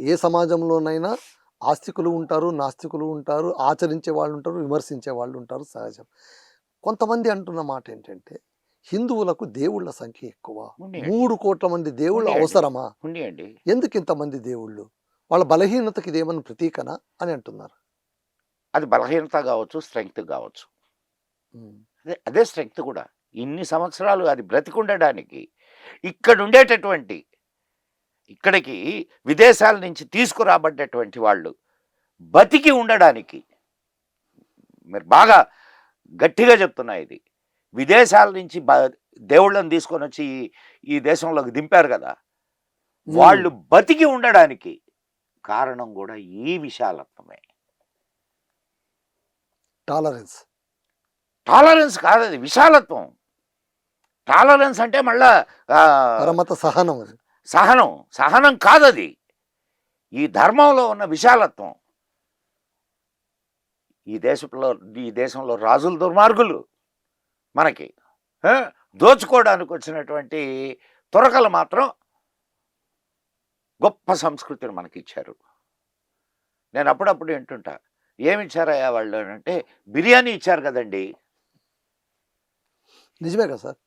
ఏ సమాజంలోనైనా ఆస్తికులు ఉంటారు, నాస్తికులు ఉంటారు, ఆచరించే వాళ్ళు ఉంటారు, విమర్శించే వాళ్ళు ఉంటారు, సహజం. కొంతమంది అంటున్న మాట ఏంటంటే హిందువులకు దేవుళ్ళ సంఖ్య ఎక్కువ, ఉన్నాయండి 3 కోట్ల మంది దేవుళ్ళు ఉన్నాయండి అవసరమా, ఉన్నాయండి ఎందుకు ఇంతమంది దేవుళ్ళు, వాళ్ళ బలహీనతకి ఇదేమన్నా ప్రతీకనా అని అంటున్నారు. అది బలహీనత కావచ్చు, స్ట్రెంగ్త్ కావచ్చు. ఉమ్, అదే అదే స్ట్రెంగ్త్ కూడా. ఇన్ని సంవత్సరాలు అది బ్రతికుండడానికి ఇక్కడ ఉండేటటువంటి ఇక్కడికి విదేశాల నుంచి తీసుకురాబడ్డటువంటి వాళ్ళు బతికి ఉండడానికి, మీరు బాగా గట్టిగా చెప్తున్నా ఇది, విదేశాల నుంచి దేవుళ్ళని తీసుకొని వచ్చి ఈ దేశంలోకి దింపారు కదా, వాళ్ళు బతికి ఉండడానికి కారణం కూడా ఈ విశాలత్వమే. టాలరెన్స్. టాలరెన్స్ కాదు, అది విశాలత్వం. టాలరెన్స్ అంటే మళ్ళా పరమత సహనం అది. సహనం సహనం కాదది, ఈ ధర్మంలో ఉన్న విశాలత్వం. ఈ దేశంలో రాజులు దుర్మార్గులు మనకి దోచుకోవడానికి వచ్చినటువంటి తురకలు మాత్రం గొప్ప సంస్కృతిని మనకి ఇచ్చారు. నేను అప్పుడప్పుడు వింటుంటా, ఏమిచ్చారయ్యా వాళ్ళు అంటే, బిర్యానీ ఇచ్చారు కదండి. నిజమే కదా సార్,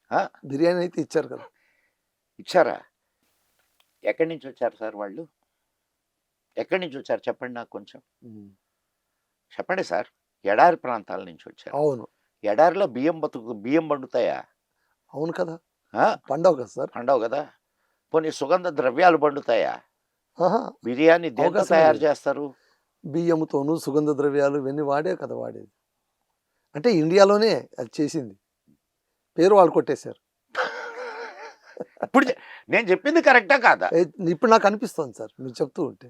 బిర్యానీ అయితే ఇచ్చారు కదా. ఇచ్చారా? ఎక్కడి నుంచి వచ్చారు సార్ వాళ్ళు? ఎక్కడి నుంచి వచ్చారు చెప్పండి నాకు కొంచెం. చెప్పండి సార్. ఎడారి ప్రాంతాల నుంచి వచ్చారు. అవును. ఎడారిలో బియ్యం పండుతాయా? అవును కదా, పండవు కదా సార్. పండవు కదా. కొన్ని సుగంధ ద్రవ్యాలు పండుతాయా? బిర్యానీ దేంతో అవకాశం తయారు లేదు. చేస్తారు? బియ్యంతోనూ సుగంధ ద్రవ్యాలు ఇవన్నీ వాడే కదా వాడేది. అంటే ఇండియాలోనే అది చేసింది, పేరు వాళ్ళు కొట్టేశారు. ఇప్పుడు నేను చెప్పింది కరెక్టా కాదా? ఇప్పుడు నాకు అనిపిస్తుంది సార్ మీరు చెప్తూ ఉంటే.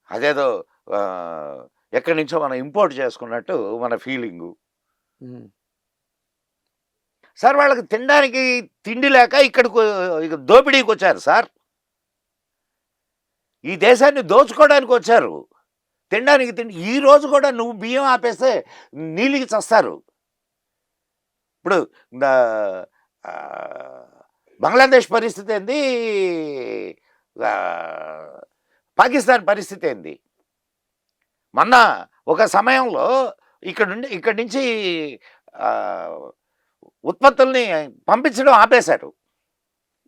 అదేదో ఎక్కడి నుంచో మనం ఇంపోర్ట్ చేసుకున్నట్టు మన ఫీలింగు. సార్ వాళ్ళకి తినడానికి తిండి లేక ఇక్కడికి దోపిడీకి వచ్చారు సార్. ఈ దేశాన్ని దోచుకోవడానికి వచ్చారు, తినడానికి తిండి. ఈ రోజు కూడా నువ్వు బియ్యం ఆపేస్తే నీళ్ళకి చస్తారు. ఇప్పుడు బంగ్లాదేశ్ పరిస్థితి ఏంది, పాకిస్తాన్ పరిస్థితి ఏంది? మొన్న ఒక సమయంలో ఇక్కడి నుంచి ఉత్పత్తుల్ని పంపించడం ఆపేశారు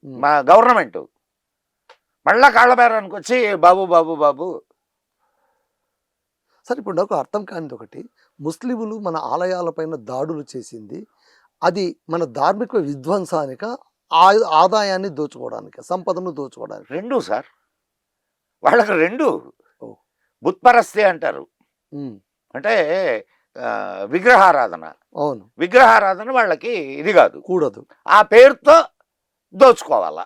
మా గవర్నమెంట్. మళ్ళా కాళ్ళబేరానికి వచ్చి బాబు బాబు బాబు. సార్ ఇప్పుడు నాకు అర్థం కానిది ఒకటి, ముస్లింలు మన ఆలయాలపైన దాడులు చేసింది అది మన ధార్మిక విధ్వంసానిక, ఆదాయాన్ని దోచుకోవడానికి, సంపదను దోచుకోవడానికి? రెండు సార్, వాళ్ళకి రెండు. బుత్పరస్తి అంటారు, అంటే విగ్రహారాధన. అవును, విగ్రహారాధన వాళ్ళకి ఇది కాదు, కూడదు. ఆ పేరుతో దోచుకోవాలా.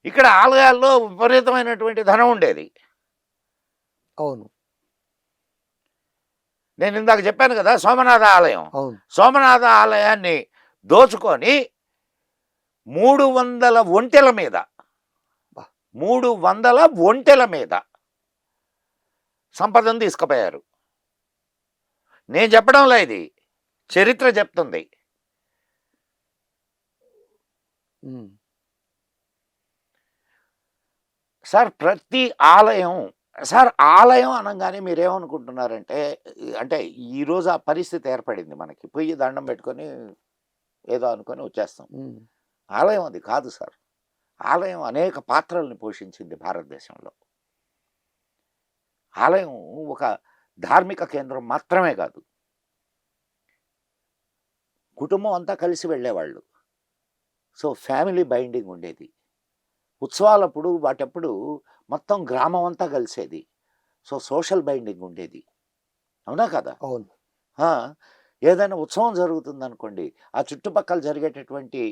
ఇక్కడ ఆలయాల్లో విపరీతమైనటువంటి ధనం ఉండేది. అవును, నేను ఇందాక చెప్పాను కదా సోమనాథ ఆలయం. అవును, సోమనాథ ఆలయాన్ని దోచుకొని 300 ఒంటెల మీద 300 ఒంటెల మీద సంపదను తీసుకుపోయారు. నేను చెప్పడంలో ఇది చరిత్ర చెప్తుంది. సార్ ప్రతి ఆలయం, సార్ ఆలయం అనగానే మీరేమనుకుంటున్నారంటే, అంటే ఈరోజు ఆ పరిస్థితి ఏర్పడింది మనకి, పోయి దండం పెట్టుకొని ఏదో అనుకొని వచ్చేస్తాం. ఆలయం అది కాదు సార్. ఆలయం అనేక పాత్రల్ని పోషించింది భారతదేశంలో. ఆలయం ఒక ధార్మిక కేంద్రం మాత్రమే కాదు, కుటుంబం అంతా కలిసి వెళ్ళేవాళ్ళు. సో ఫ్యామిలీ బైండింగ్ ఉండేది. ఉత్సవాలప్పుడు వాటప్పుడు మొత్తం గ్రామం అంతా కలిసేది. సో సోషల్ బైండింగ్ ఉండేది, అవునా కదా? అవును. ఏదైనా ఉత్సవం జరుగుతుందనుకోండి, ఆ చుట్టుపక్కల జరిగేటటువంటి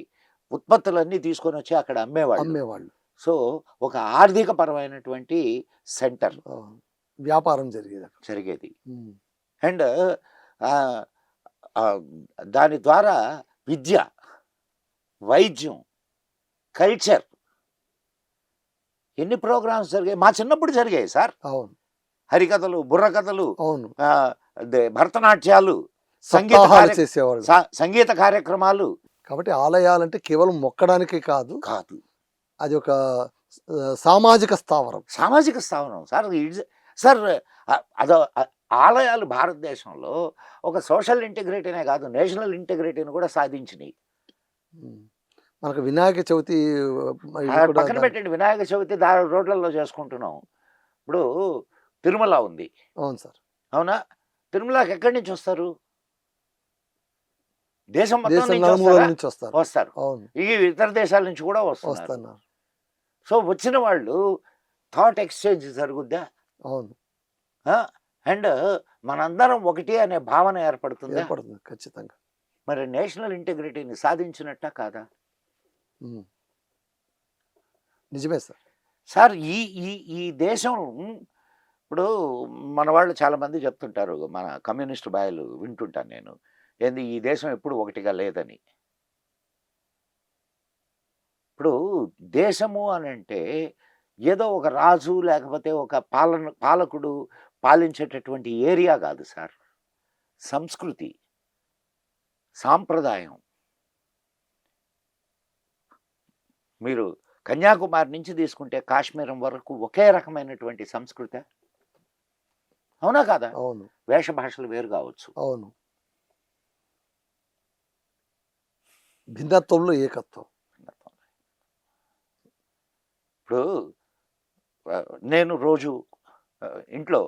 ఉత్పత్తులన్నీ తీసుకొని వచ్చి అక్కడ అమ్మేవాళ్ళు. సో ఒక ఆర్థిక పరమైనటువంటి సెంటర్, వ్యాపారం జరిగేది. అండ్ దాని ద్వారా విద్య, వైద్యం, కల్చర్, ఎన్ని ప్రోగ్రామ్స్ జరిగాయి. మా చిన్నప్పుడు జరిగాయి సార్. అవును, హరికథలు, బుర్రకథలు, అవును, భరతనాట్యాలు, సంగీత కార్యక్రమాలు. కాబట్టి ఆలయాలంటే కేవలం మొక్కడానికి కాదు, కాదు, అది ఒక సామాజిక స్థావరం. సామాజిక స్థావరం సార్. సార్ అదో ఆలయాలు భారతదేశంలో ఒక సోషల్ ఇంటిగ్రిటీనే కాదు, నేషనల్ ఇంటిగ్రిటీని కూడా సాధించినాయి. మనకు వినాయక చవితి పక్కన పెట్టండి, వినాయక చవితి రోడ్లలో చేసుకుంటున్నాం. ఇప్పుడు తిరుమల ఉంది. అవును సార్. అవునా? తిరుమలకి ఎక్కడి నుంచి వస్తారు? దేశం మొత్తం నుంచి వస్తారు. అవును. ఈ ఇతర దేశాల నుంచి కూడా వస్తున్నారు. సో వచ్చిన వాళ్ళు థాట్ ఎక్స్చేంజ్ జరుగుద్దా? అవును. అండ్ మనందరం ఒకటి అనే భావన ఏర్పడుతుంది ఖచ్చితంగా. మరి నేషనల్ ఇంటిగ్రిటీని సాధించినట్ట కాదా? నిజమే సార్. సార్ ఈ ఈ ఈ దేశం ఇప్పుడు మన వాళ్ళు చాలామంది చెప్తుంటారు, మన కమ్యూనిస్ట్ బాయలు వింటుంటాను నేను, ఏంది ఈ దేశం ఎప్పుడు ఒకటిగా లేదని. ఇప్పుడు దేశము అని అంటే ఏదో ఒక రాజు లేకపోతే ఒక పాలకుడు పాలించేటటువంటి ఏరియా కాదు సార్. సంస్కృతి, సాంప్రదాయం. మీరు కన్యాకుమారి నుంచి తీసుకుంటే కాశ్మీరం వరకు ఒకే రకమైనటువంటి సంస్కృతి, అవునా కాదా? అవును. వేష భాషలు వేరు కావచ్చు. అవును. భిన్నత్వంలో ఏకత్వం. ఇప్పుడు నేను రోజు ఇంట్లో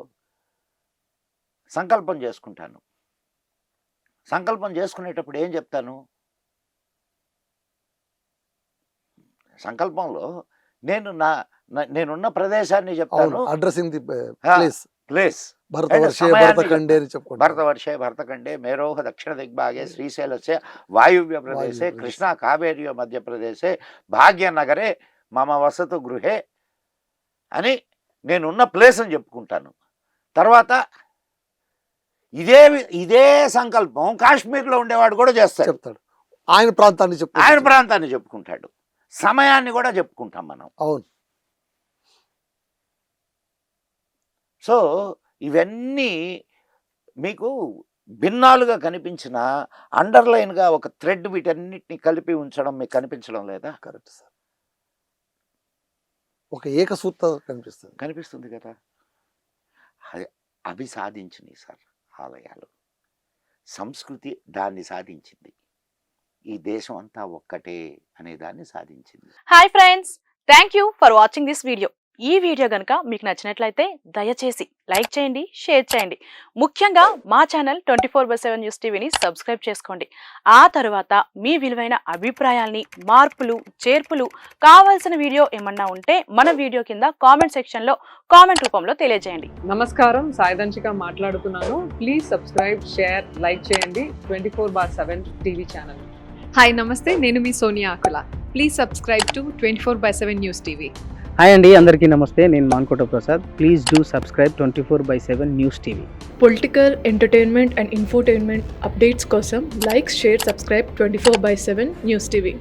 సంకల్పం చేసుకుంటాను. సంకల్పం చేసుకునేటప్పుడు ఏం చెప్తాను? సంకల్పంలో నేనున్న ప్రదేశాన్ని చెప్తాను. Addressing the place. భరతవర్షే భరతఖండే మేరోహ దక్షిణ దిగ్భాగే శ్రీశైలస్య వాయువ్య ప్రదేశే కృష్ణా కావేర్య మధ్యప్రదేశే భాగ్యనగరే మమ వసతు గృహే అని నేనున్న ప్లేస్ అని చెప్పుకుంటాను. తర్వాత ఇదే సంకల్పం కాశ్మీర్లో ఉండేవాడు కూడా చెప్తాడు. ఆయన ప్రాంతాన్ని చెప్పుకుంటాడు. సమయాన్ని కూడా చెప్పుకుంటాం మనం. అవును. సో ఇవన్నీ మీకు భిన్నాలుగా కనిపించిన అండర్లైన్గా ఒక థ్రెడ్ వీటన్నిటిని కలిపి ఉంచడం మీకు కనిపించడం లేదా? Correct sir. ఒక ఏకసూత్రం కనిపిస్తుంది కదా. అవి సాధించినాయి సార్ ఆలయాలు. సంస్కృతి దాన్ని సాధించింది. ఈ దేశం అంతా ఒక్కటే అనే దాన్ని సాధించింది. Hi friends, thank you for watching this video. ఈ వీడియో కనుక మీకు నచ్చినట్లయితే దయచేసి లైక్ చేయండి, షేర్ చేయండి. ముఖ్యంగా మా ఛానల్ 24/7 న్యూస్ టీవీని సబ్స్క్రైబ్ చేసుకోండి. ఆ తర్వాత మీ విలువైన అభిప్రాయాల్ని, మార్పులు, చేర్పులు, కావాల్సిన వీడియో ఏమన్నా ఉంటే మన వీడియో కింద కామెంట్ సెక్షన్లో కామెంట్ రూపంలో తెలియజేయండి. నమస్కారం, సాయిదంచిక మాట్లాడుతున్నాను. ప్లీజ్ సబ్స్క్రైబ్, షేర్, లైక్ చేయండి 24/7 టీవీ ఛానల్. హాయ్ నమస్తే, నేను మీ Sonia Akula. Please subscribe to 24/7 news TV. Hi అండి, అందరికీ నమస్తే. నేను Mankota Prasad. Please do subscribe 24/7 news TV. Political, entertainment and infotainment updates కోసం like, share, subscribe 24/7 news TV.